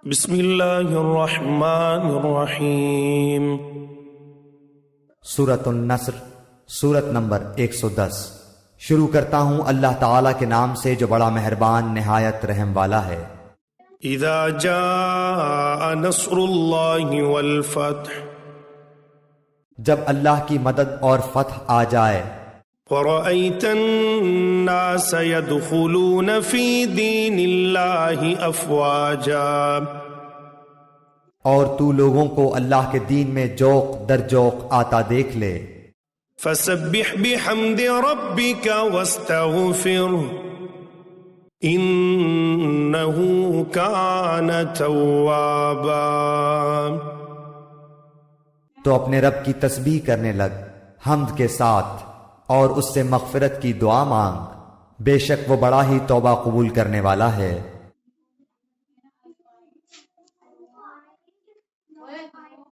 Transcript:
بسم اللہ الرحمن الرحیم۔ سورۃ النصر، سورت نمبر 110۔ شروع کرتا ہوں اللہ تعالیٰ کے نام سے جو بڑا مہربان نہایت رحم والا ہے۔ اذا جاء نصر اللہ والفتح، جب اللہ کی مدد اور فتح آ جائے، ورأیت الناس يدخلون فی دین اللہ افواجا، اور تو لوگوں کو اللہ کے دین میں جوق در جوق آتا دیکھ لے، فسبح بحمد ربک واستغفرہ انہ کان توابا، تو اپنے رب کی تسبیح کرنے لگ حمد کے ساتھ اور اس سے مغفرت کی دعا مانگ، بے شک وہ بڑا ہی توبہ قبول کرنے والا ہے۔